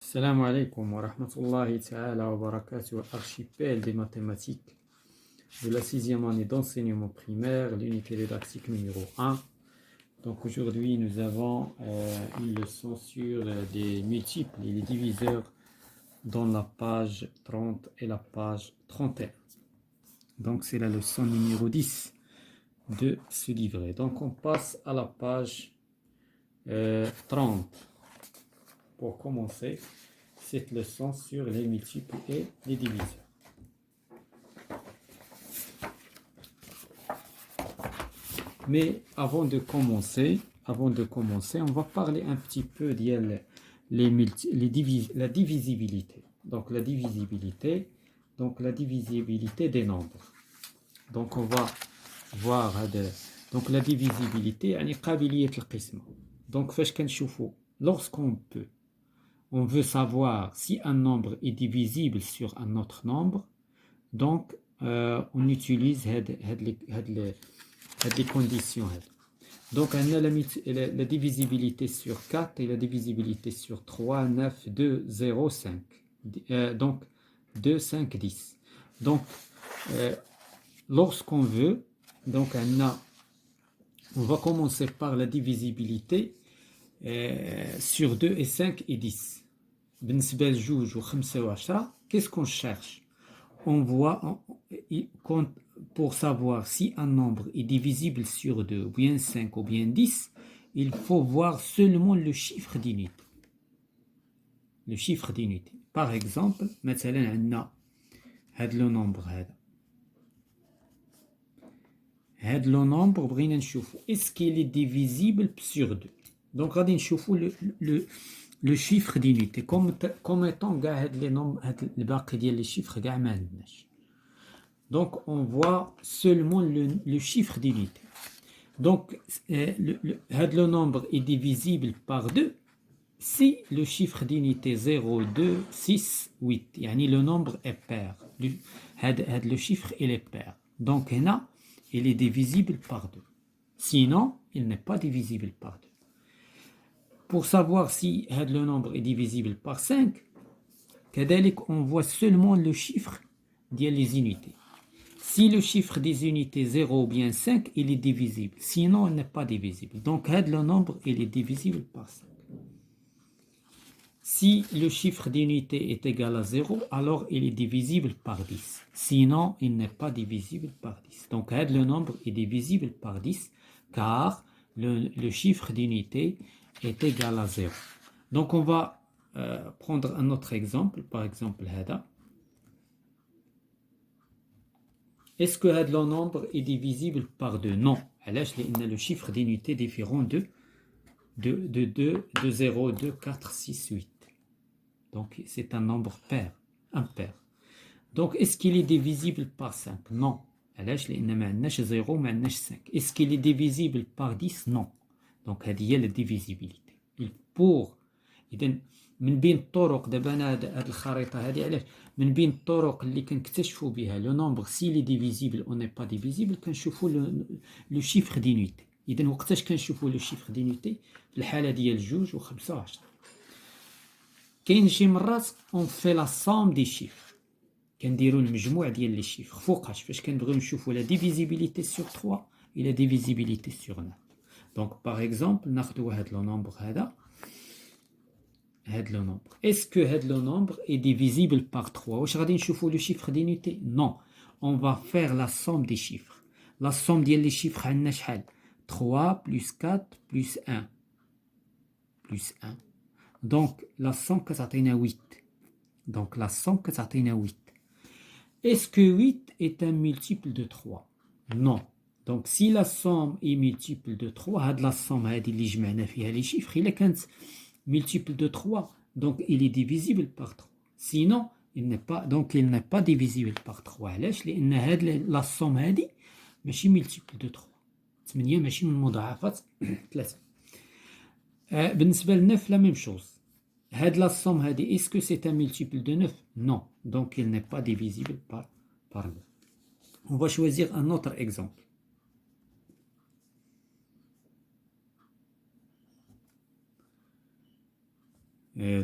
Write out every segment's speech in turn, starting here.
Salam alaikum wa rahmatullahi ta'ala wa barakatuh, archipel des mathématiques de la sixième année d'enseignement primaire, l'unité didactique numéro 1. Donc aujourd'hui nous avons une leçon sur les multiples et les diviseurs dans la page 30 et la page 31. Donc c'est la leçon numéro 10 de ce livret. Donc on passe à la page 30 pour commencer cette leçon sur les multiples et les diviseurs. Mais avant de commencer, on va parler un petit peu de la divisibilité. Donc la divisibilité des nombres. Donc on va voir donc la divisibilité, يعني قابلية القسمة. Donc فاش كنشوفوا on veut savoir si un nombre est divisible sur un autre nombre, donc on utilise les conditions. Donc on a la divisibilité sur 4 et la divisibilité sur 3, 9, 2, 0, 5. Donc 2, 5, 10. Donc lorsqu'on veut, donc on va commencer par la divisibilité sur 2 et 5 et 10. Qu'est-ce qu'on cherche? On voit pour savoir si un nombre est divisible sur 2 ou bien 5 ou bien 10, il faut voir seulement le chiffre d'unité. Le chiffre d'unité. Par exemple, مثلا عندنا هذا le nombre هذا le nombre بغينا نشوفوا est-ce qu'il est divisible sur 2. Donc غادي نشوفوا le chiffre d'unité comme étant كاع هاد les nombres هاد الباقي ديال les chiffres كاع ما عندناش. Donc on voit seulement le chiffre d'unité. Donc le nombre est divisible par 2 si le chiffre d'unité 0, 2, 6, 8. يعني le nombre est pair. Le chiffre il est pair. Donc هنا il est divisible par 2. Sinon il n'est pas divisible par 2. Pour savoir si le nombre est divisible par 5, on voit seulement le chiffre des unités. Si le chiffre des unités 0 ou bien 5, il est divisible. Sinon, il n'est pas divisible. Donc, le nombre, il est divisible par 5. Si le chiffre d'unité est égal à 0, alors il est divisible par 10. Sinon, il n'est pas divisible par 10. Donc, le nombre est divisible par 10 car le chiffre d'unité est égal à 0. Donc, on va prendre un autre exemple. Par exemple, est-ce que le nombre est divisible par 2? Non. Le chiffre d'unité différent de 0, 2, 4, 6, 8. Donc, c'est un nombre pair, impair. Donc, est-ce qu'il est divisible par 5? Non. 0, 5. Est-ce qu'il est divisible par 10? Non. Donc, هذه هي la divisibilité. Pour من بين الطرق دابا انا هاد الخريطه هذه علاش من بين الطرق اللي كنكتشفوا بها لو نومبر سي لي ديفيزيبل او ني با ديفيزيبل كنشوفوا لو شيفر دينيتي. اذا وقتاش كنشوفوا لو شيفر دينيتي؟ في الحاله ديال 2 و5 و10. كاين شي مرات اون في لا سوم دي شيفر كنديروا المجموع ديال لي شيفر فوقاش فاش كنبغيو نشوفوا لا ديفيزيبيليتي سور 3 et la divisibilité sur 9. Donc par exemple ناخذوا هاد لو نومبر هذا le nombre. Est-ce que le nombre est divisible par 3? واش غادي نشوفوا le chiffre d'unité? Non. On va faire la somme des chiffres. La somme ديال les chiffres عندنا شحال؟ 3 plus 4 plus 1 plus 1. Donc la somme كتعطينا 8. Donc la somme كتعطينا 8. Est-ce que 8 est un multiple de 3? Non. Donc si la somme est multiple de 3, هاد la somme هذه اللي جمعنا فيها les chiffres إلا كانت multiple de 3, donc il est divisible par 3. Sinon, il n'est pas divisible par 3. لأن la somme هذه ماشي multiple de 3. 8 ماشي من مضاعفات 3. بالنسبة ل 9 la même chose. La somme هذه, est-ce que c'est un multiple de 9? Non. Donc il n'est pas divisible par 9. On va choisir un autre exemple.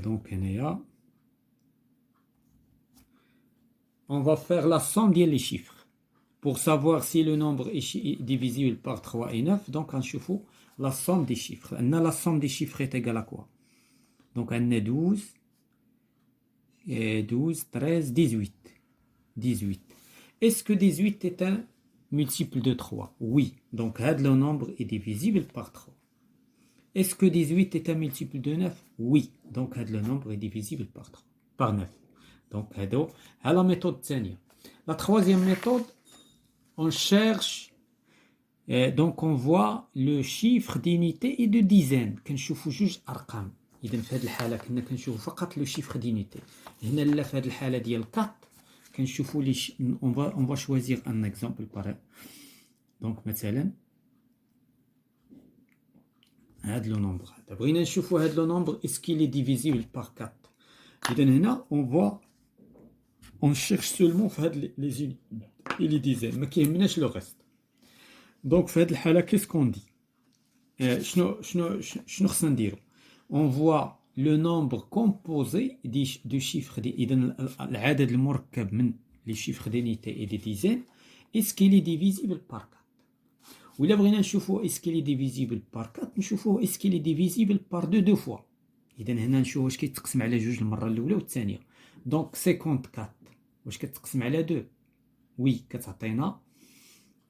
Donc on va faire la somme des chiffres pour savoir si le nombre est divisible par 3 et 9. Donc on cherche la somme des chiffres. La somme des chiffres est égale à quoi? Donc on a 12, 13, 18. Est-ce que 18 est un multiple de 3? Oui. Donc le nombre est divisible par 3. Est-ce que 18 est un multiple de 9? Oui. Donc le nombre est divisible par 3, par 9. Donc à la méthode tania. La troisième méthode, on cherche, donc on voit le chiffre d'unité et de dizaine. كنشوفوا جوج ارقام. اذا في هذه الحاله كنا كنشوفوا فقط لو شيفر دينيتي. هنا لا في هذه الحاله ديال 4 كنشوفوا لي on va choisir un exemple pareil. Donc مثلا هذا لو نومبر هذا بغينا نشوفوا هذا لو نومبر est-ce qu'il est divisible par 4. اذا هنا on voit on cherche seulement في هاد les unités et les dizaines ما كيهمناش لو ريست. دونك في هاد الحاله كيس كون دي شنو خصنا نديرو؟ on voit le nombre composé du chiffre اذا العدد المركب من les chiffres d'unité et des dizaines est-ce qu'il est divisible par 4. ولا بغينا نشوفوا est-ce qu'il est divisible par 4 نشوفوا est-ce qu'il est divisible par 2 deux fois. اذا هنا نشوف واش كيتقسم على جوج المره الاولى والثانيه. دونك 54 واش كتقسم على 2؟ وي كتعطينا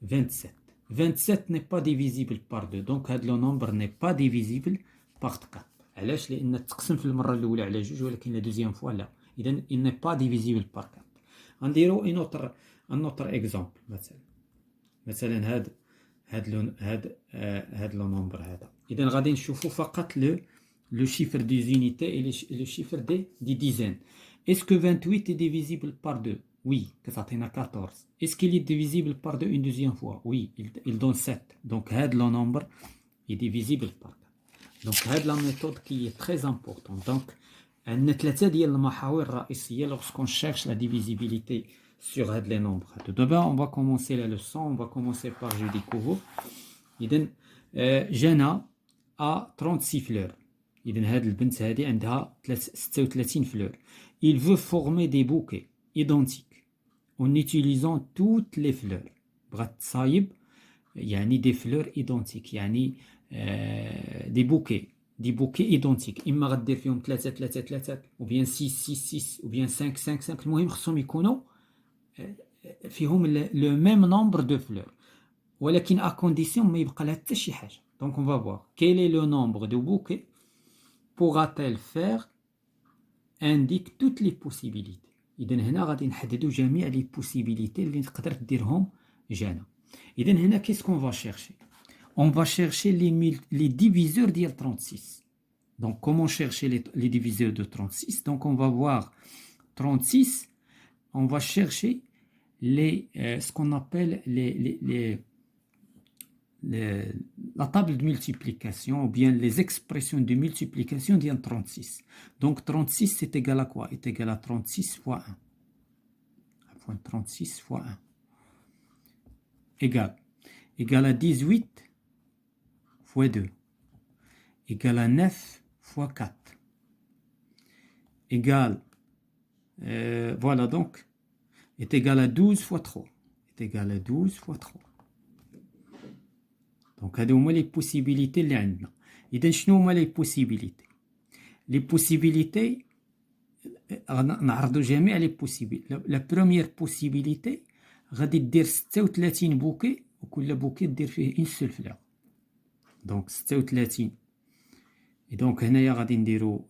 27. 27 n'est pas divisible par 2. donc هذا le nombre n'est pas divisible par 4. علاش؟ لان تقسم في المره الاولى على جوج ولكن لا دوزيام فوا لا. اذا il n'est pas divisible par 4. غنديرو un autre exemple. مثلا هذا لو نومبر هذا. اذا غادي نشوفوا فقط le chiffre des unités et le chiffre des dizaines. Est-ce que 28 est divisible par 2? Oui, كتعطينا 14. Est-ce qu'il est divisible par 2 une deuxième fois? Oui, il donne 7. Donc le nombre est divisible par 4. Donc c'est la méthode qui est très importante. Donc عندنا ثلاثه ديال المحاور الرئيسيه lorsqu'on cherche la divisibilité sur les nombres. Tout d'abord, on va commencer la leçon. On va commencer par Judy Kovo. Jana a 36 fleurs. هاد البنت هذه عندها 36 fleurs. Il veut former des bouquets identiques en utilisant toutes les fleurs. بغات تصايب يعني des fleurs identiques يعني des bouquets identiques. إما غدير فيهم 3 ou bien 6 ou bien 5. المهم خصهم يكونوا فيهم le même nombre de fleurs. ولكن à condition ما يبقى لها حتى شي حاجة. Donc on va voir quel est le nombre de bouquets pourra-t-elle faire indique toutes les possibilités. إذن هنا غادي نحددوا جميع les possibilités اللي تقدر ديرهم جانا. إذن هنا qu'est-ce qu'on va chercher? On va chercher les diviseurs ديال 36. Donc comment chercher les diviseurs de 36? Donc on va voir 36, on va chercher ce qu'on appelle la table de multiplication ou bien les expressions de multiplication de 36. Donc 36 c'est égal à quoi? C'est égal à 36 fois 1. 36 fois 1. Égal à 18 fois 2. Égal à 9 fois 4. Égal, voilà donc, est égal à 12 fois 3. Est égal à 12 fois 3. Donc, هذه هما les possibilités اللي عندنا. إذا شنو هما les possibilités? Les possibilités نعرضوا جميع les possibilités. La première possibilité غادي دير 36 بوكي وكل بوكي دير فيه une seule fleur. Donc 36. Et donc هنايا غادي نديرو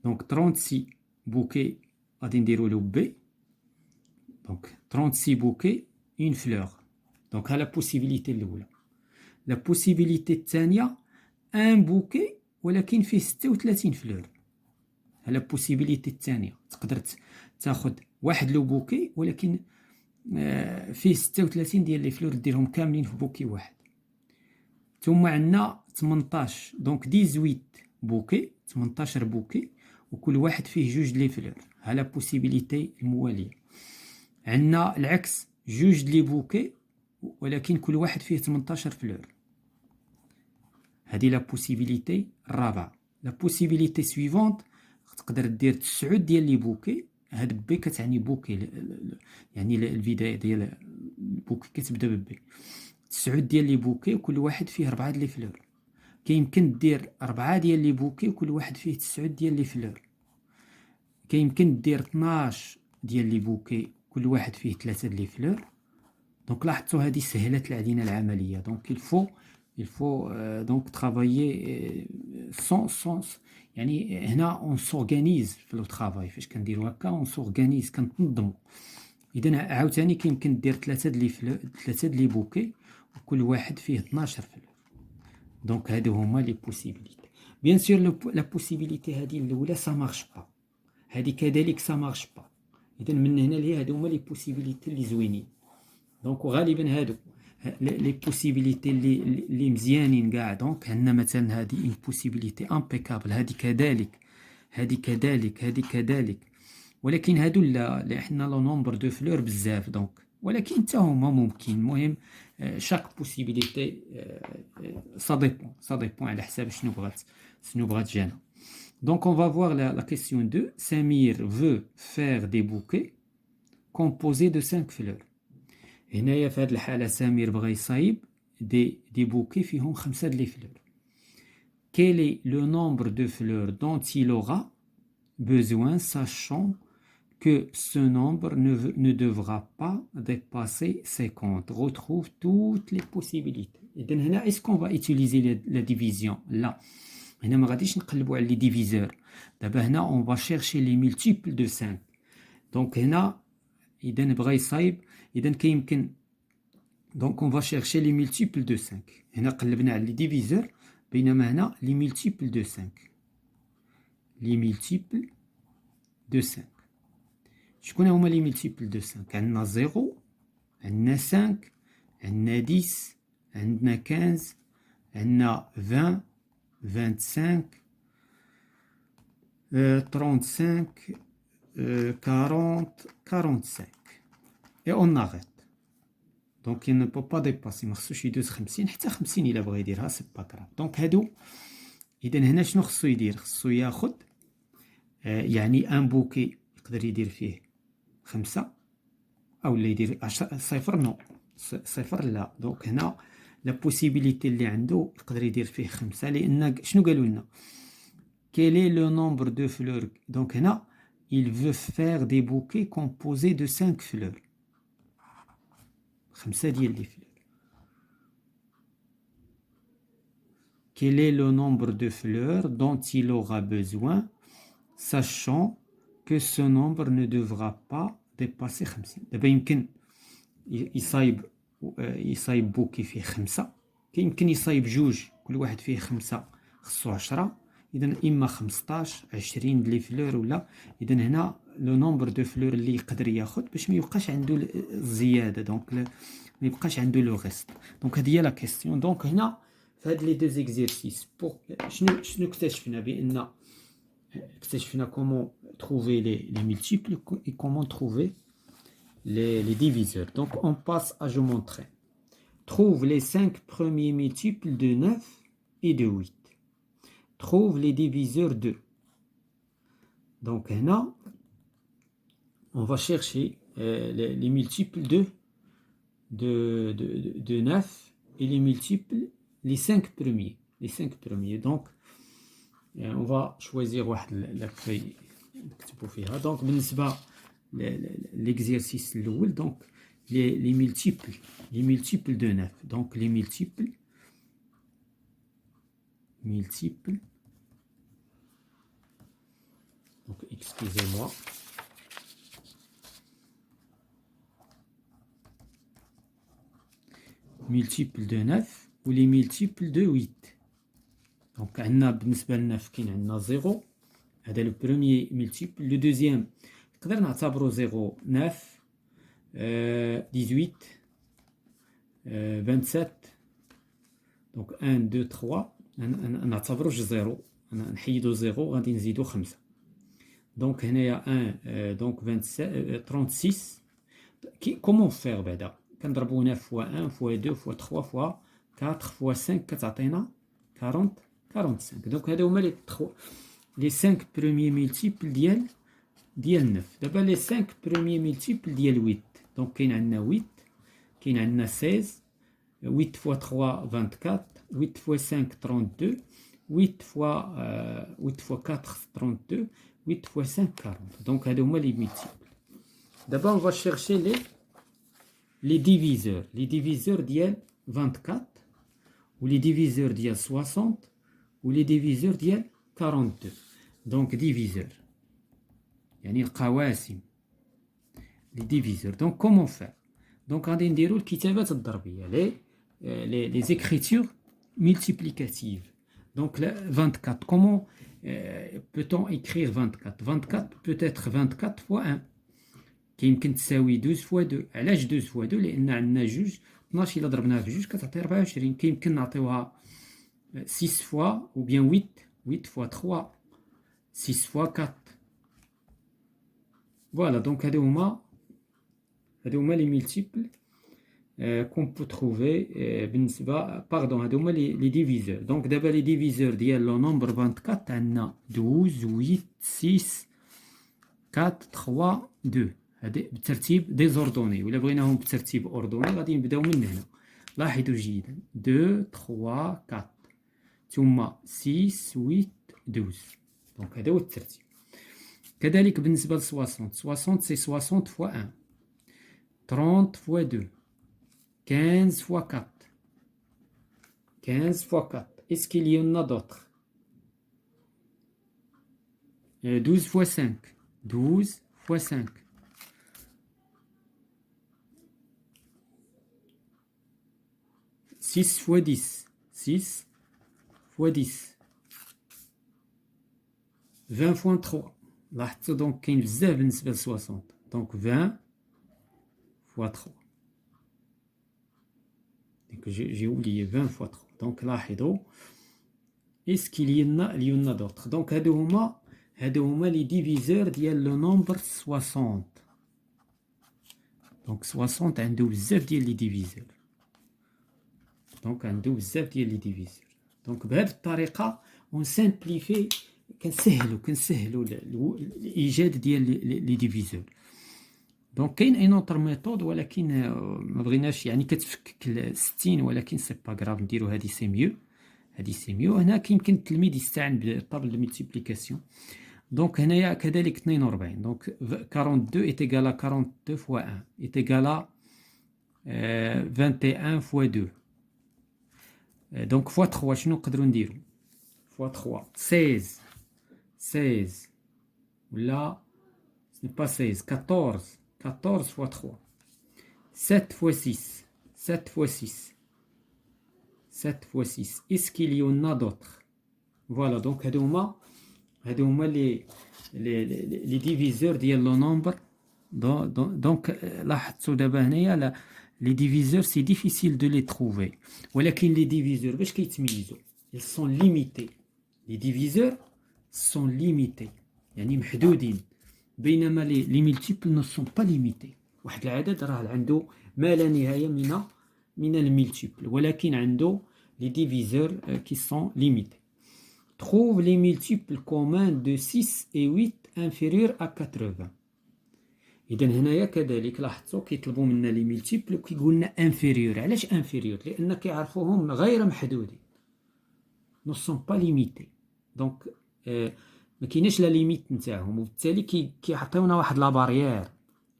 donc 36 bouquets غادي نديرو له B. Donc 36 bouquets une fleur. Donc ها la possibilité الأولى. La possibilité الثانية un bouquet ولكن فيه 36 fleurs. ها la possibilité الثانية. تقدر تاخد واحد لو بوكي ولكن فيه 36 ديال لي فلور ديرهم كاملين في بوكي واحد. ثم عندنا 18 دونك 18 بوكي 18 بوكي وكل واحد فيه جوج لي فلور. ها لا بوسيبيليتي المواليه. عندنا العكس جوج لي بوكي ولكن كل واحد فيه 18 فلور. هذه لا بوسيبيليتي الرابعه. لا بوسيبيليتي سويفونت تقدر دير 9 ديال لي بوكي. هاد بي كتعني بوكي يعني البدايه ديال البوكي كتبدا ببي. 9 ديال لي بوكي وكل واحد فيه 4 ديال لي فلور. كيمكن دير 4 ديال لي بوكي وكل واحد فيه 9 ديال لي فلور. كيمكن دير 12 ديال لي بوكي كل واحد فيه 3 ديال لي فلور. دونك لاحظتوا هذه سهلت علينا العمليه. دونك il faut donc travailler sans يعني هنا اون سورغانيز في لو طرافاي. فاش كنديروا هكا اون سورغانيز كنتنظموا. اذا عاوتاني كيمكن دير 3 ديال لي فلور 3 ديال لي بوكي وكل واحد فيه 12 فلور. دونك هادو هما لي بوسيبيليتي. بيان سور لا بوسيبيليتي هذه الاولى سا مارش با، هذه كذلك سا مارش با. اذا من هنا لهي هادو هما لي بوسيبيليتي اللي زوينين. دونك غالبا هادو لي بوسيبيليتي اللي مزيانين كاع. دونك عندنا مثلا هذه اون بوسيبيليتي امبيكابل، هذه كذلك، هذه كذلك، هذه كذلك. ولكن هادو لا حنا لو نومبر دو فلور بزاف. دونك ولكن حتى هما ممكن. المهم شاك بوسيبيليتي سا ديبون على حساب شنو بغات جانا. دونك on va voir la question 2. Samir veut faire des bouquets composés de 5 fleurs. هنايا في هذه الحالة سمير بغى يصايب دي بوكي فيهم 5 ديال لي فلور. Quel est le nombre de fleurs dont il aura besoin sachant que ce nombre ne devra pas dépasser 50. Retrouve toutes les possibilités. إذن هنا est-ce qu'on va utiliser la division؟ لا، هنا ما غاديش نقلبوا على لي ديفيزور. دابا هنا on va chercher les multiples de 5. دونك هنا إذا بغى يصايب إذا كيمكن دونك on va chercher les multiples de 5. هنا قلبنا على لي ديفيزور بينما هنا les multiples de 5. les multiples de 5. شكون هما لي multiples de 5؟ عندنا 0، عندنا 5، عندنا 10، عندنا 15، عندنا 20، 25، 35، 40، 45. Et on arrête. Donc il ne peut pas dépasser. ما خصوش يدوز 50 حتى 50 الا بغى يديرها سي با كراف. دونك هادو اذا هنا شنو خصو يدير؟ خصو ياخد يعني ان بوكي يقدر يدير فيه 5 او لا يدير 10. صفر نو، صفر لا. دونك هنا لا بوسيبيليتي اللي عنده يقدر يدير فيه 5 لان شنو قالوا لنا؟ quel est le nombre de fleurs. دونك هنا il veut faire des bouquets composés de 5 fleurs. 5 ديال لي فلور. Quel est le nombre de fleurs dont il aura besoin sachant que ce nombre ne devra pas dépasser 50. دابا يمكن يصايب بوكي فيه 5، كيمكن يصايب جوج كل واحد فيه 5 خصو 10. اذا اما 15 20 ديال لي فلور ولا. اذا هنا لو نومبر دو فلور اللي يقدر ياخذ باش ما يبقاش عنده الزياده. دونك ما يبقاش عنده لو ريست. دونك هذه هي لا كيسيون. دونك هنا في هاد لي دو زيكزيرسيس شنو اكتشفنا كومون trouver les multiples et comment trouver les diviseurs. Donc on passe à je montrer. Trouve les 5 premiers multiples de 9 et de 8. Trouve les diviseurs de. Donc là, on va chercher les multiples de 9 et les multiples, les 5 premiers. Les 5 premiers. Donc, on va choisir la feuille. Donc, بالنسبة l'exercice الأول. Donc, les multiples de 9. Donc, les multiples. Donc, excusez-moi. Multiples de 9 ou les multiples de 8. Donc, عندنا بالنسبة ل 9 كاين عندنا 0. هذا le premier multiple. Le deuxième نقدر نعتبرو 0 9 18 27. Donc 1 2 3 نعتبروش 0. نحيدو 0 غادي نزيدو 5. دونك هنايا 1 دونك 36. كومون فيغ بعدا؟ كنضربو هنا فوا 1 فوا 2 فوا 3 فوا 4 فوا 5 كتعطينا 44. 45. Donc هادو هما les 5 premiers multiples ديال 9. دابا les 5 premiers multiples ديال 8. Donc كاين عندنا 8، كاين عندنا 16، 8 fois 3 24، 8 fois 5 32، 8 fois 4 32، 8 fois 5 40. Donc هادو هما les multiples. D'abord, on va chercher les diviseurs. Les diviseurs ديال 24 ou les diviseurs ديال 60 ou les diviseurs ديال 42. Donc diviseurs. يعني القواسم. Les diviseurs. Donc comment faire? Donc غادي نديرو الكتابات الضربية. Les écritures multiplicatives. Donc là, 24. Comment peut-on écrire 24? 24 peut être 24 fois 1. كيمكن تساوي 12 fois 2. علاش 12 fois 2؟ لأن عندنا جوج 12 إلا ضربناها في جوج كتعطي 24. كيمكن نعطيوها 6 fois ou bien 8. 8 fois 3. 6 fois 4. Voilà, donc هادو هما les multiples qu'on peut trouver بالنسبة هادو هما les diviseurs. Donc دابا les diviseurs ديال لو نومبر 24 عندنا 12 8 6 4 3 2. هادي بالترتيب ديزوردوني، ولا بغيناهم بترتيب اوردوني غادي نبداو من هنا. لاحظوا جيدا 2 3 4 ثم 6 8 12. دونك هذا هو الترتيب. كذلك بالنسبة ل 60 سي 60 fois 1، 30 fois 2، 15 fois 4، 15 fois 4. Est-ce qu'il y en a d'autres? 12 fois 5، 12 fois 5. 6 fois 10، 6 fois 10. 20 fois 3. لاحظتوا دونك كاين بزاف بالنسبة ل 60. دونك 20 fois 3. Donc j'ai oublié 20 fois 3. Donc لاحظوا est-ce qu'il y en a d'autres. Donc هادو هما les diviseurs ديال le nombre 60. Donc 60 عنده بزاف ديال les diviseurs. دونك عنده بزاف ديال لي ديفيزور. دونك بهذه الطريقه اون سامبليفي كنسهلوا الايجاد ديال لي ديفيزور. دونك كاين اي نوتر ميثود ولكن ما بغيناش يعني كتفكك 60 ولكن سي با غراف نديرو هذه سي ميو. هنا كيمكن التلميذ يستعن بالطابل دو ملتيبليكاسيون. دونك هنايا كذلك 42. دونك 42 est égal à 42 fois 1 est égal à 21 fois 2. Donc fois 3 شنو نقدروا نديرو؟ fois 3 16 ولا ce n'est pas 16 14 fois 3. 7 fois 6 7 fois 6 7 fois 6. Est-ce qu'il y en a d'autres? Voilà, donc هادو هما les diviseurs ديال لو نومبر. donc لاحظتوا دابا هنايا les diviseurs c'est difficile de les trouver. ولكن les diviseurs باش كيتميزوا؟ ils sont limités. les diviseurs sont limités يعني محدودين، بينما les multiples ne sont pas limités. واحد العدد راه عنده ما لا نهاية من المultiples، ولكن عنده les diviseurs qui sont limités. Trouve les multiples communs de 6 et 8 inférieurs à 80. إذا هنايا كذلك لاحظتوا كيطلبوا منا لي ملتيبل وكيقول لنا انفيريور. علاش انفيريور؟ لأن كيعرفوهم غير محدودين. نو سون با ليميتي. دونك ما كايناش لا ليميت نتاعهم، وبالتالي كيعطيونا واحد لا باريير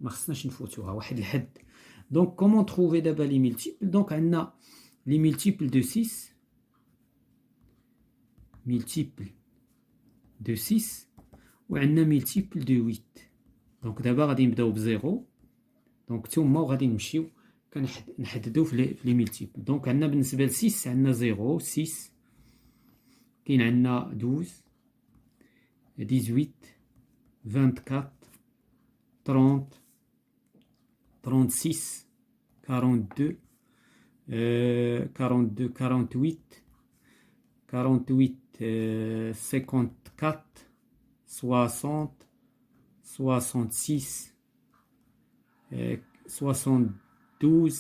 ما خصناش نفوتوها، واحد الحد. دونك كومون تروفي دابا لي ملتيبل؟ دونك عندنا لي ملتيبل دو 6 وعندنا ملتيبل دو 8. دونك دابا غادي نبداو بزيرو. دونك ثم وغادي نمشيو كنحددو في لي ملتيبل. دونك عندنا بالنسبه ل 6 عندنا 0 6. كاين عندنا 12 18 24 30 36 42 42 48 54 60 66 72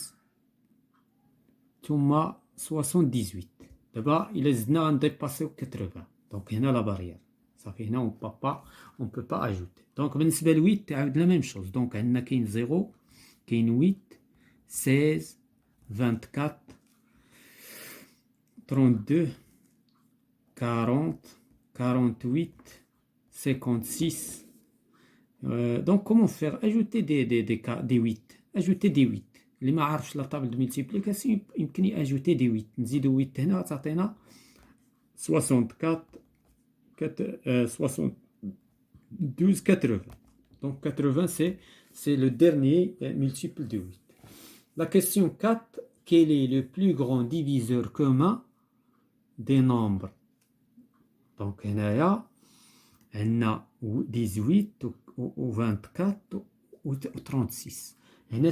ثم 78. D'abord, il est dépassé 80. Donc, il y a la barrière. Ça fait là, on peut pas ajouter. Donc, بالنسبة ل 8, c'est la même chose. Donc, on a 0, 8, 16, 24, 32, 40, 48, 56. Donc, comment faire? Ajouter des 8. Ajouter des 8. اللي ما عارفش la table de multiplication يمكن ajouter des 8. نزيدو 8 هنا تعطينا 64, 72, 80. Donc 80, c'est le dernier multiple de 8. La question 4, quel est le plus grand diviseur commun des nombres? Donc, on a 18 ou 24 ou 36. On a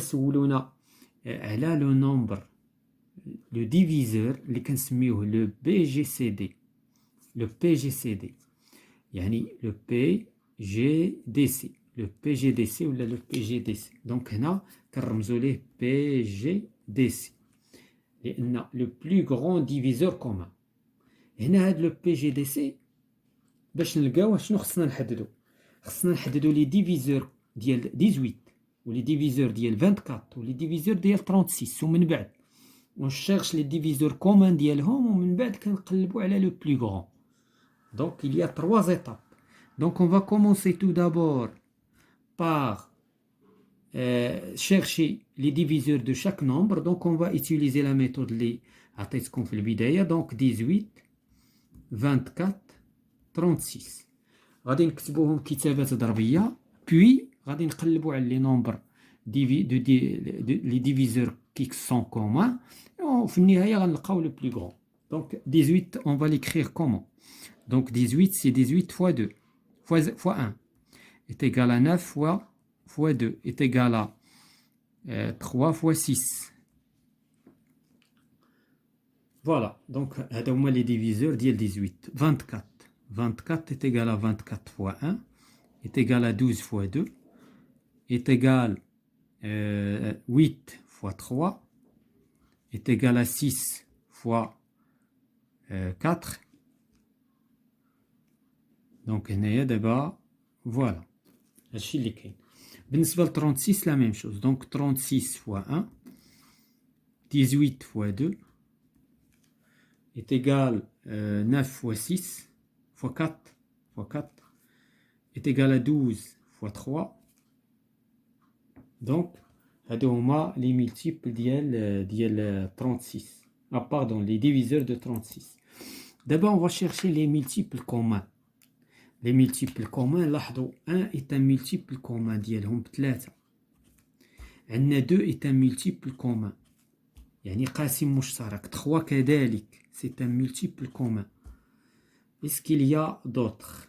le nombre, le diviseur, le PGCD. Le PGCD. Yani le PGDC. Le PGDC ou le PGDC. Donc, on a le PGDC. Le plus grand diviseur commun. هنا هاد لو بي جي دي سي باش نلقاوه شنو خصنا نحددو لي ديفيزور ديال 18 ولي ديفيزور ديال 24 ولي ديفيزور ديال 36 ومن بعد ونشيرش لي ديفيزور كومان ديالهم ومن بعد كنقلبوا على لو بلو غران. دونك il y a 3 étapes. Donc on va commencer tout d'abord par chercher les diviseurs de chaque nombre. Donc on va utiliser la méthode اللي عطيتكم في البداية. Donc 18 24 36 غادي نكتبوهم كتابة ضربية puis غادي نقلبوا على لي نومبر لي ديفيزور qui sont communs وفي النهاية غنلقاو le plus grand. Donc 18 on va l'écrire comment? Donc 18 c'est 18 fois 2 fois 1 est égal à 9 fois 2 est égal à 3 fois 6. Voilà, donc هذا هما les diviseurs ديال 18. 24 est égal à 24 fois 1 est égal à 12 fois 2 est égal à 8 fois 3 est égal à 6 fois 4. Donc هنايا دابا voilà هادشي اللي كاين. بالنسبة ل 36 la même chose. Donc 36 fois 1 18 fois 2 est égal à 9 fois 6 fois 4 est égal à 12 fois 3. Donc, هادو هما les multiples ديال 36. Ah pardon, les diviseurs de 36. D'abord, on va chercher les multiples communs. Les multiples communs, لاحظوا 1 est un multiple commun ديالهم ب3. عندنا 2 est un multiple commun. يعني قاسم مشترك. 3 كذلك. C'est un multiple commun. Est-ce qu'il y a d'autres?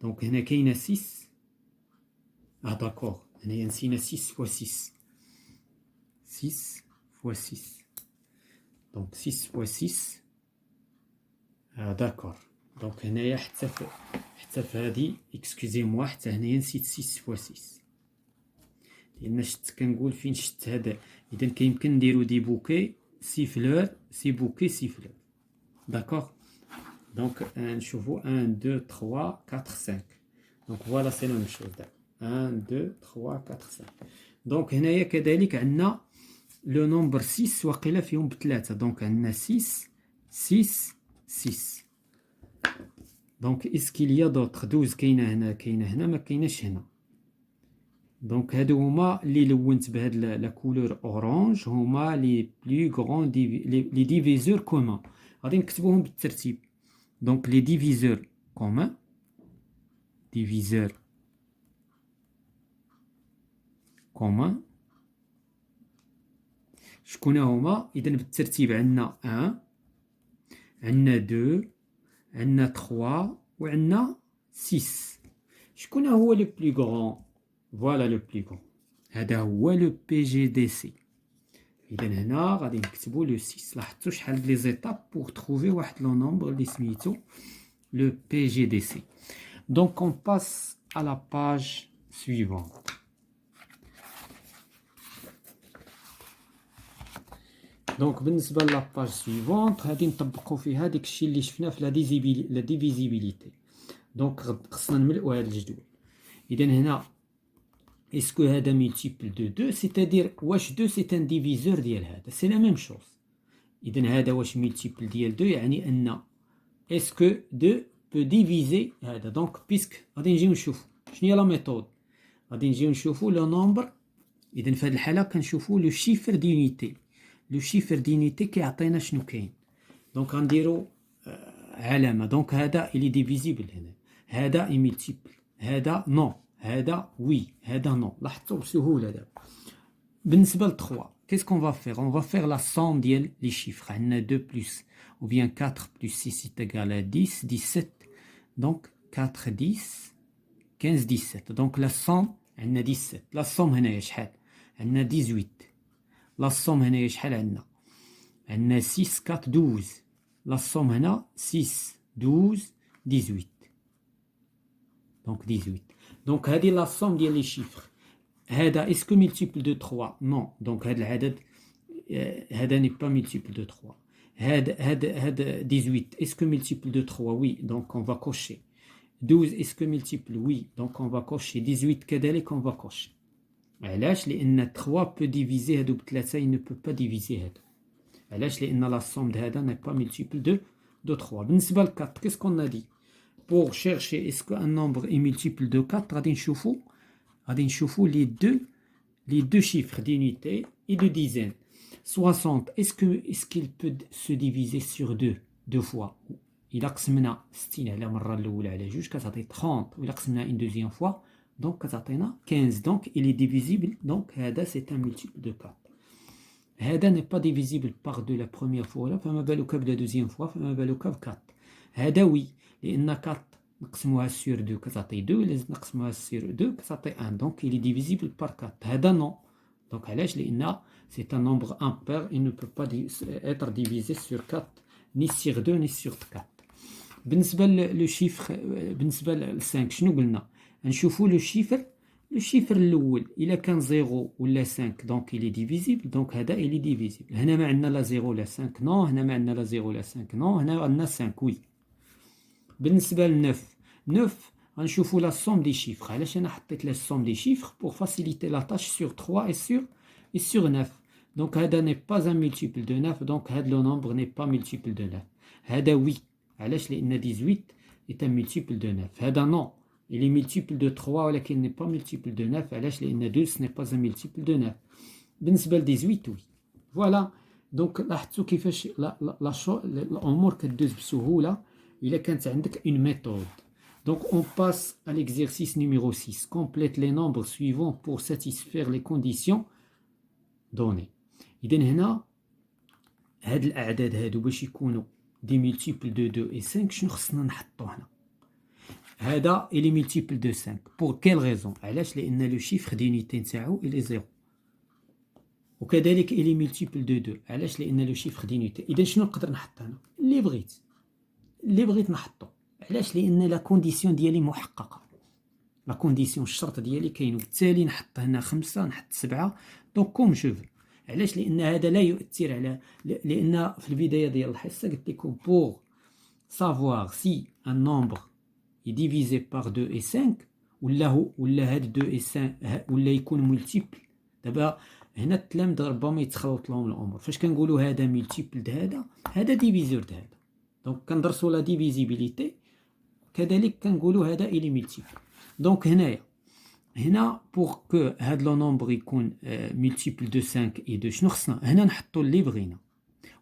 Donc, هنا كاينة 6. Ah d'accord. هنا نسينا 6 fois 6. 6 fois 6. Donc 6 fois 6. Ah d'accord. Donc هنايا حتى في هادي excusez-moi حتى هنايا نسيت 6 fois 6. لأن شت كنقول فين شت هذا. إذا كيمكن نديرو دي بوكي سي فلور سي بوكي سي فلور. D'accord. Donc نشوفو 1 2 3 4 5. Donc voilà c'est la même chose. 1 2 3 4 5. Donc هنايا كذلك عندنا لو نومبر 6 واقيلا فيهم بثلاثة. Donc عندنا 6 6 6. Donc est-ce qu'il y a d'autres? 12 كاينة هنا ما كايناش هنا. Donc هادو هما اللي لونت بهاد لا كولور اورانج هما لي بلو غران لي ديفيزور كومون. غادي نكتبوهم بالترتيب. Donc les diviseurs communs شكون هما؟ إذا بالترتيب عندنا 1 عندنا 2 عندنا 3 وعندنا 6. شكون هو لو بلو غران؟ فوالا لو بلو غران هذا هو لو بي جي دي سي. إذا هنا غادي نكتبو لو 6. لاحظتوا شحال لي زيتاب بوغ تروفي واحد لو نومبر اللي سميتو لو بي جي دي سي. دونك on passe à la page suivante. دونك بالنسبه لاباج سويفونت غادي نطبقوا فيها داك الشيء اللي شفنا في لا ديفيزيبيليتي. دونك خصنا نملؤوا هذا الجدول. اذا هنا اسكو هذا ملتيبل دو 2 سيتادير واش 2 سي ان ديفيزور ديال هذا سي لا ميم شوز. اذا هذا واش ملتيبل ديال 2 يعني ان اسكو 2 بو ديفيزي هذا. دونك بيسك غادي نجيو نشوفوا شنو هي لا ميثود. غادي نجيو نشوفوا لو نومبر. اذا في هذه الحاله كنشوفوا لو شيفر دونيتي. لو شيفر دونيتي كيعطينا شنو كاين. دونك غنديروا علامه. دونك هذا الي ديفيزيبل هنا. هذا اي ملتيبل. هذا نو. هذا وي. هذا نو. لاحظتوا بسهوله دابا. بالنسبه ل 3 qu'est-ce qu'on va faire? On va faire la somme ديال لي chiffres. عندنا 2 plus ou bien 4 plus 6 est égal à 10 17. donc 4 10 15 17. donc la somme عندنا 17. la somme هنايا شحال؟ عندنا 18. la somme هنايا شحال عندنا؟ عندنا 6 4 12. la somme هنا 6 12 18. donc 18. donc هذه la somme ديال لي chiffres. هذا اسكو ملتيبل دو 3 نو. دونك هذا العدد هذا ني با ملتيبل دو 3. هذا 18 اسكو ملتيبل دو 3 وي. دونك اون فا كوشي. 12 اسكو ملتيبل وي. دونك اون فا كوشي. 18 كذلك اون فا كوشي. علاش؟ لان 3 بو ديفيزي هادو بثلاثه. il ne peut pas diviser هادو. علاش؟ لان لا سوم هذا ني با ملتيبل دو 3. بالنسبه ل 4 كيسكون ا دي pour chercher est-ce qu'un nombre est multiple de 4 غادي نشوفوا les deux chiffres d'unité et de dizaine. 60 est-ce qu'il peut se diviser sur deux fois. il قسمنا 60 على مره الاولى على جوج كتعطي 30 وإلا قسمنا une deuxième fois donc كتعطينا 15. donc il est divisible. donc هذا c'est un multiple de 4. هذا n'est pas divisible par 2 la première fois فما بالك بلا deuxième fois فما بالك ب 4. هذا وي لان 4 نقسموها سور 2 كتعطي 2. لازم نقسموها سور 2 كتعطي 1. دونك il est divisible par 4. هذا نو. دونك علاش؟ لان c'est un nombre impair. il ne peut pas être divisé sur 4 ni sur 2 ni sur 4. بالنسبه لو شيفر بالنسبه ل 5 شنو قلنا؟ نشوفوا لو شيفر الاول الا كان 0 ولا 5 دونك il est divisible. دونك هذا il est divisible. هنا ما عندنا لا 0 ولا 5 نو. هنا ما عندنا لا 0 ولا 5 نو. هنا عندنا 5 وي. بالنسبه ل 9 غنشوفوا لا سوم دي شيفر. علاش انا حطيت لا سوم دي شيفر؟ pour faciliter la tâche sur 3 et sur 9. donc هذا n'est pas un multiple de 9. donc هذا le nombre n'est pas multiple de 9. هذا وي. علاش؟ لان 18 est un multiple de 9. هذا non. il est multiple de 3 ولكن n'est pas multiple de 9. علاش؟ لان 2 ce n'est pas un multiple de 9. بالنسبه ل 18 وي. فوالا. دونك لاحظتوا كيفاش الامور كدوز بسهوله الا كانت عندك une méthode. Donc on passe à l'exercice numéro 6. Complète les nombres suivants pour satisfaire les conditions données. إذا هنا هاد الأعداد هادو باش يكونوا دي ملتيبل دو 2 et 5 شنو خصنا نحطو هنا؟ هذا إلي ملتيبل دو 5. pour quelle raison؟ علاش؟ لأن لو شيفر دونيتي نتاعو إلي 0. وكذلك إلي ملتيبل دو 2. علاش؟ لأن لو شيفر دونيتي. إذا شنو نقدر نحط هنا؟ اللي بغيت نحطو. علاش؟ لان لا كونديسيون ديالي محققه. لا كونديسيون الشرط ديالي كاين وبالتالي نحط هنا 5 نحط 7 دونك كوم جو فو. علاش؟ لان هذا لا يؤثر على لان في البدايه ديال الحصه قلت لكم pour savoir si un nombre est divisé par 2 et 5 ولا هاد 2 et 5 ولا يكون ملتيبل. دابا هنا التلاميذ ربما يتخلط لهم الامور. فاش كنقولوا هذا ملتيبل د هذا ديفيزور د هذا دونك كندرسوا لا ديفيزيبيليتي. كذلك كنقولوا هذا إلي ملتيبل. دونك هنا بوغ كو هاد لو نومبر يكون ملتيبل دو 5 اي 2 شنو خصنا؟ هنا نحطوا اللي بغينا.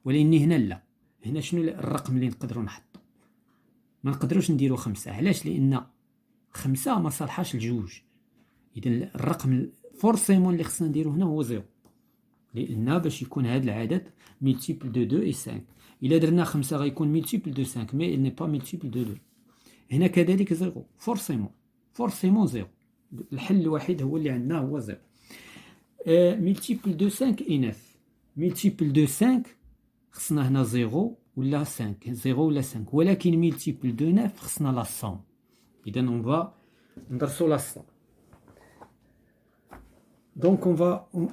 ولكن هنا لا. هنا شنو الرقم اللي نقدروا نحطوا؟ ما نقدروش نديروا 5. علاش؟ لان 5 ما صالحاش لجوج. اذا الرقم فورسيمون اللي خصنا نديرو هنا هو 0. لان باش يكون هاد العدد ملتيبل دو 2 اي 5. الا درنا 5 غيكون ملتيبل دو 5 مي il n'est pas ملتيبل دو 2. هنا كذلك 0 فورسيمون 0. الحل الوحيد هو اللي عندنا هو 0. ملتيبل دو 5 اي 9. ملتيبل دو 5 خصنا هنا 0 ولا 5 0 ولا 5 ولكن ملتيبل دو 9 خصنا لا سوم. اذا اون فا ندرسوا لا سوم. دونك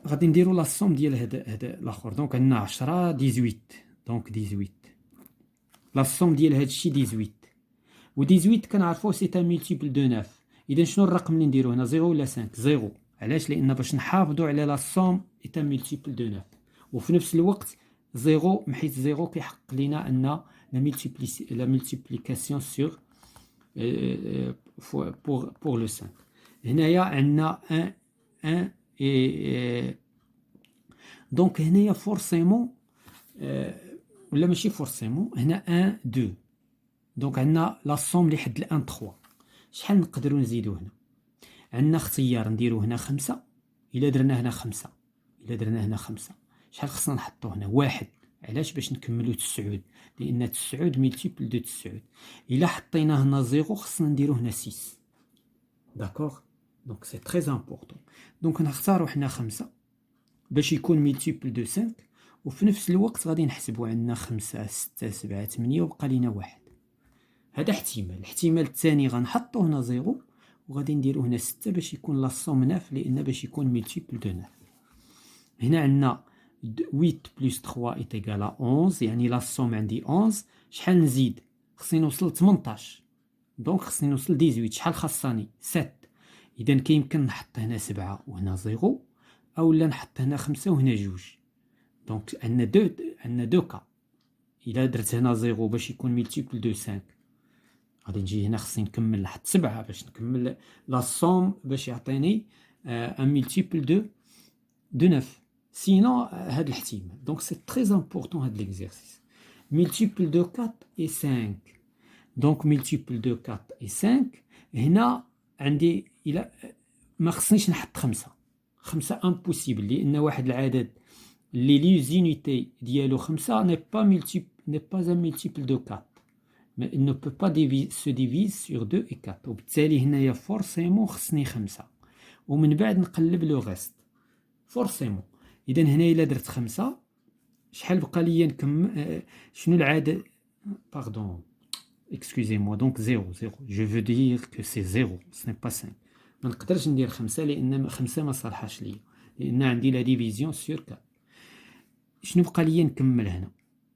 غادي نديرو لا سوم ديال هذا الاخر. دونك عندنا 10 18. دونك 18 لا سوم ديال هذا الشيء 18. و 18 كنعرفوه سي ان مولتيبل دو 9. اذا شنو الرقم اللي نديرو هنا؟ 0 ولا 5؟ 0. علاش؟ لان باش نحافظوا على لا سوم اي ان مولتيبل دو 9. وفي نفس الوقت 0 محيت 0 كيحقق لينا ان لا مولتيبليكاسيون سور pour le 5. هنايا عندنا 1 et دونك هنايا فورسيمون ولا ماشي فورسيمون، هنا 1 2. دونك عندنا لا سوم اللي حد الان 3. شحال نقدروا نزيدو هنا؟ عندنا اختيار نديرو هنا 5. الا درنا هنا 5، الا درنا هنا 5 شحال خصنا نحطو هنا؟ 1. علاش؟ باش نكملو 9، لان 9 ملتيبل دو 9. الا حطينا هنا 0 خصنا نديرو هنا 6. داكوغ؟ دونك سي تري امبورطون. دونك نختارو حنا 5 باش يكون ملتيبل دو 5، وفي نفس الوقت غادي نحسبو عندنا 5 6 7 8 وبقى لينا 1. هذا احتمال. الاحتمال الثاني غنحطو هنا 0 وغادي نديرو هنا 6 باش يكون لا سوم 9، لان باش يكون ملتيبل دو 9. هنا عندنا 8 بلس 3 est égal à 11، يعني لا سوم عندي 11. شحال نزيد؟ خصني نوصل 18. دونك خصني نوصل 18. شحال خاصني؟ 7. اذا كيمكن نحط هنا 7 وهنا 0، اولا نحط هنا 5 وهنا 2. دونك عندنا دو كا. الا درت هنا 0 باش يكون ملتيبل دو 5، غادي نجي هنا خصني نكمل لحد 7 باش نكمل لا سوم باش يعطيني ان ملتيبل دو 9. سينو هاد الاحتمال. دونك سي تري امبورطون هاد ليكزارسيس. ملتيبل دو 4 et 5. دونك ملتيبل دو 4 et 5 هنا عندي الى ما خصنيش نحط 5. 5 امبوسيبل، لان واحد العدد اللي لي زونيتي ديالو 5 ني با ان ملتيبل دو 4. mais il ne peut pas se divise sur 2 et 4. وبالتالي هنايا فورسيمون خصني 5 ومن بعد نقلب لو غيست فورسيمون. اذا هنا الا درت 5 شحال بقى ليا نكمل؟ شنو العدد؟ باردون excusez-moi. donc 0 0 je veux dire que c'est 0 ce n'est pas 5. ما نقدرش ندير 5 لان 5 ما صالحاش ليا، لان عندي لا ديفيزيون سور 4. شنو بقى ليا نكمل هنا؟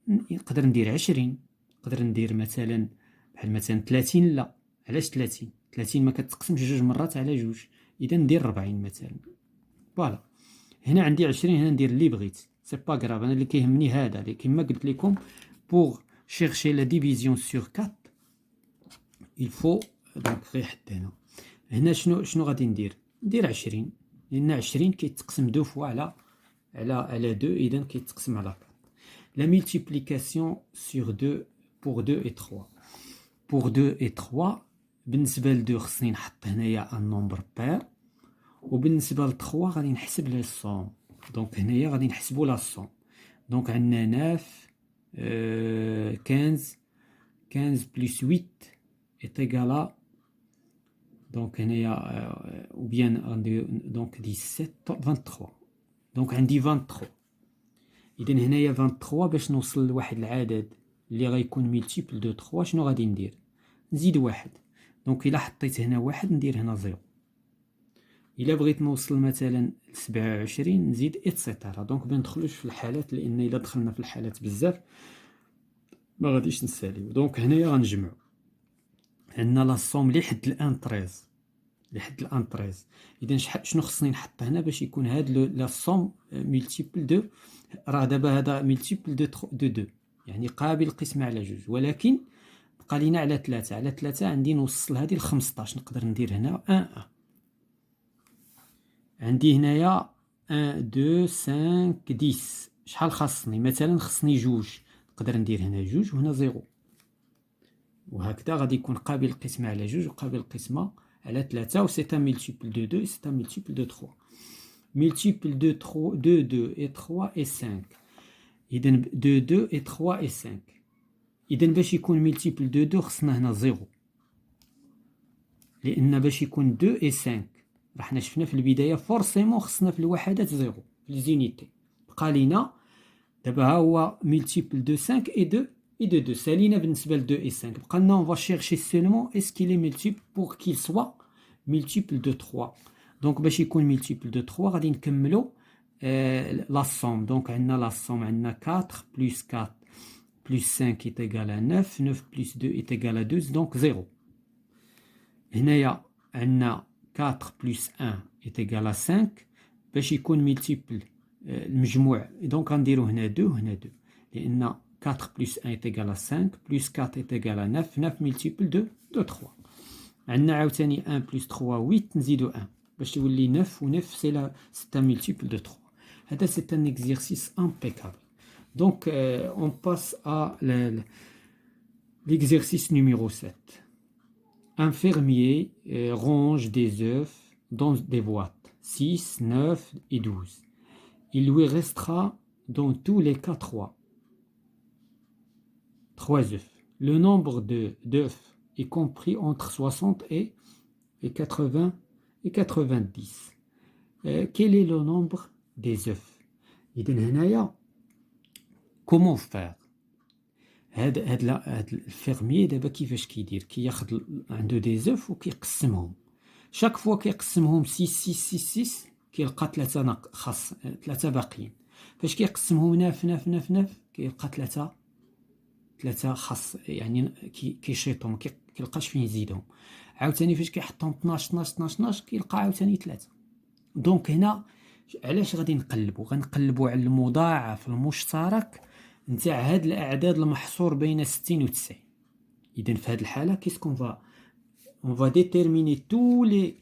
نقدر ندير 20، نقدر ندير مثلا بحال مثلا 30. لا، علاش 30؟ 30 ما كتقسمش جوج مرات على جوج، اذا ندير 40 مثلا. فوالا هنا عندي 20، هنا ندير اللي بغيت، سي با غراف. انا اللي كيهمني هذا اللي كما قلت لكم بوغ شيرشي لا ديفيزيون سور 4 il faut دونك غير حد هنا شنو غادي ندير 20، لان 20 كيتقسم دو فوا على 2، اذا كيتقسم على 4. لا ملتيبليكاسيون سور 2 pour 2 et 3. pour 2 et 3 بالنسبه ل 2 خصني نحط هنايا ان نومبر بير، وبالنسبه ل 3 غادي نحسب لي الصوم. دونك هنايا غادي نحسبوا لا الصوم. دونك عندنا 9 15 بلس 8 est égal à دونك هنايا ou bien دونك 17 23. دونك عندي 23. اذا هنايا 23 باش نوصل لواحد العدد اللي غيكون ملتيبل دو 3 شنو غادي ندير؟ نزيد 1. دونك الا حطيت هنا 1 ندير هنا 0. الا بغيت نوصل مثلا ل 27 نزيد اتسيتيرا. دونك ما ندخلوش في الحالات، لان الا دخلنا في الحالات بزاف ما غاديش نساليو. دونك هنايا غنجمعو عندنا لا سوم اللي حد الان 13، اللي حد الان 13. اذا شنو خصني نحط هنا باش يكون هاد لا سوم ملتيبل دو؟ راه دابا هذا ملتيبل دو 2 يعني قابل القسمه على جوج، ولكن بقى لينا على 3. على 3 عندي نوصل هذه ل 15. نقدر ندير هنا 1 عندي هنايا 1 2 5 10. شحال خاصني؟ مثلا خصني جوج، نقدر ندير هنا جوج وهنا 0، وهكذا غادي يكون قابل القسمه على جوج وقابل القسمه على 3. و سي ان ملتيبل دو 2 سي ان ملتيبل دو 3. ملتيبل دو 2 2 et 3 et 5. اذا 2 2 et 3 et 5. اذا باش يكون ملتيبل دو 2 خصنا هنا 0، لان باش يكون 2 et 5 راه حنا شفنا في البدايه فورسيمون خصنا في الوحدات 0 في ليزونيتي. بقى لينا دابا ها هو ملتيبل دو 5 et 2 et de 2. سالينا بالنسبه ل 2 et 5. بقى لنا on va chercher seulement est-ce qu'il est multiple pour qu'il soit multiple de 3. Donc, باش يكون multiple de 3 غادي نكملو la somme. Donc, on a la somme, on a 4 plus 4 plus 5 est égal à 9. 9 plus 2 est égal à 12, donc 0. هنايا عندنا 4 plus 1 est égal à 5. باش يكون multiple المجموع donc غنديرو هنا 2 هنا 2 لأن 4 plus 1 est égal à 5 plus 4 est égal à 9. 9 multiple de 3. عندنا عاوتاني 1 plus 3 8 نزيدو 1 باش يولي 9 و 9 c'est un multiple de 3. هذا c'est un exercice impeccable. Donc on passe à l'exercice numéro 7. Un fermier range des œufs dans des boîtes 6, 9 et 12. Il lui restera dans tous les cas 3 œufs. Le nombre d'œufs est compris entre 60 et 80 et 90. Quel est le nombre des œufs? إذن هنايا comment faire؟ هاد الفيرمي دابا كيفاش كيدير؟ كياخد عنده دي زوف وكيقسمهم. شاك فوا كيقسمهم 6 6 6 6 كيلقى 3 خاص 3 باقيين. فاش كيقسمهم 9 9 9 9 كيلقى 3 خاص يعني كيشيطهم كيلقاش فين يزيدهم. عاوتاني فاش كيحطهم 12 12 12 12 كيلقى عاوتاني 3. دونك هنا علاش غادي غنقلبوا على المضاعف المشترك نتاع هاد الاعداد المحصور بين 60 و 90. اذا في هاد الحاله كيسكون اون فا ديتيرميني تو لي.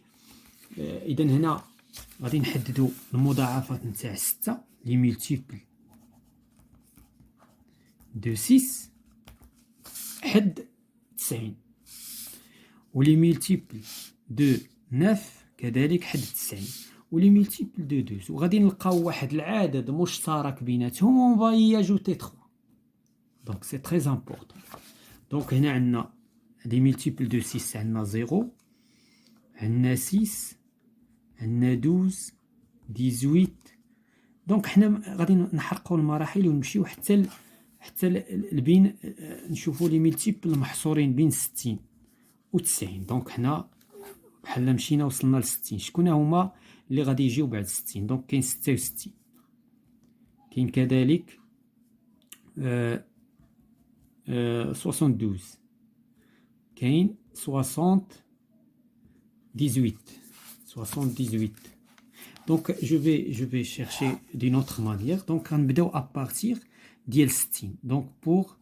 اذا هنا غادي نحددوا المضاعفات نتاع 6 لي مولتيبل دو 6 حد 90 ولي مولتيبل دو 9 كذلك حد 90 ولي مولتيبل دو 12 وغادي نلقاو واحد العدد مشترك بيناتهم اون فا y ajouter 3. دونك سي تري امبورطون. دونك هنا عندنا لي مولتيبل دو 6 عندنا 0 عندنا 6 عندنا 12 18. دونك حنا غادي نحرقوا المراحل ونمشيو حتى البين نشوفوا لي مولتيبل المحصورين بين 60 و 90. دونك حنا بحال مشينا وصلنا ل 60. شكون هما اللي غادي يجيو بعد 60؟ دونك كاين 66 كاين كذلك 72 كاين 78. Donc je vais chercher d'une autre manière. Donc غنبداو à partir ديال 60. Donc pour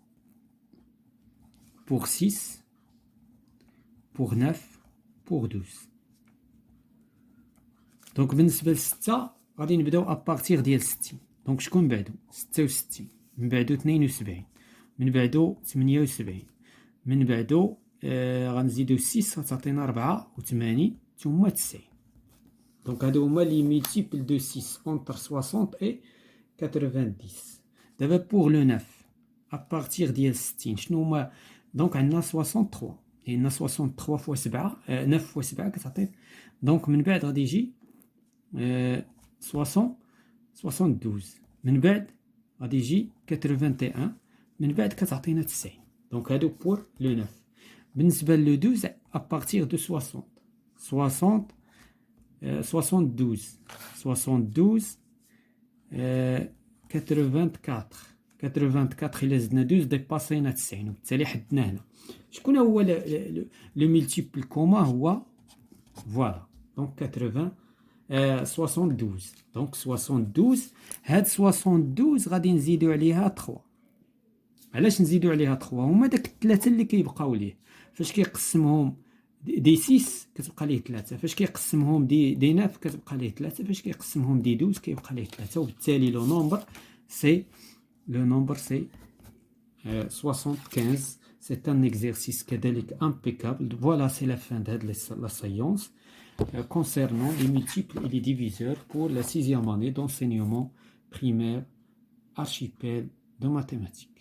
6 pour 9 pour 12. دونك بالنسبه ل 6 غادي نبداو ابارتيغ ديال 60. دونك شكون بعدو؟ 66 من بعدو 72 من بعدو 78 من بعدو غنزيدو 6 غتعطينا 84 ثم 90. دونك هادو هما لي مولتيبل دو 6 entre 60 et 90. دابا بوغ لو 9 ابارتيغ ديال 60 شنو هما؟ دونك عندنا 63 لان 63 فوا 7 9 فوا 7 كتعطي. دونك من بعد غادي يجي 72 من بعد غادي يجي 81 من بعد كتعطينا 90. دونك هادو بور لو 9. بالنسبه لو 12 ابارتيغ دو 60 72 84 الا زدنا 12 ديباسينا 90 وبالتالي حدنا هنا. شكون هو لو مولتيبل كوما؟ هو فوالا دونك 72. دونك 72 هاد 72 غادي نزيدو عليها 3. علاش نزيدو عليها 3؟ هما داك الثلاثه اللي كيبقاو ليه. فاش كيقسمهم دي 6 كتبقى ليه 3. فاش كيقسمهم دي 9 كتبقى ليه 3. فاش كيقسمهم دي 12 كيبقى ليه 3. وبالتالي لو نومبر سي 75. C'est un exercice كذلك impeccable. Voilà, c'est la fin de la séance concernant les multiples et les diviseurs pour la 6e année d'enseignement primaire archipel de mathématiques.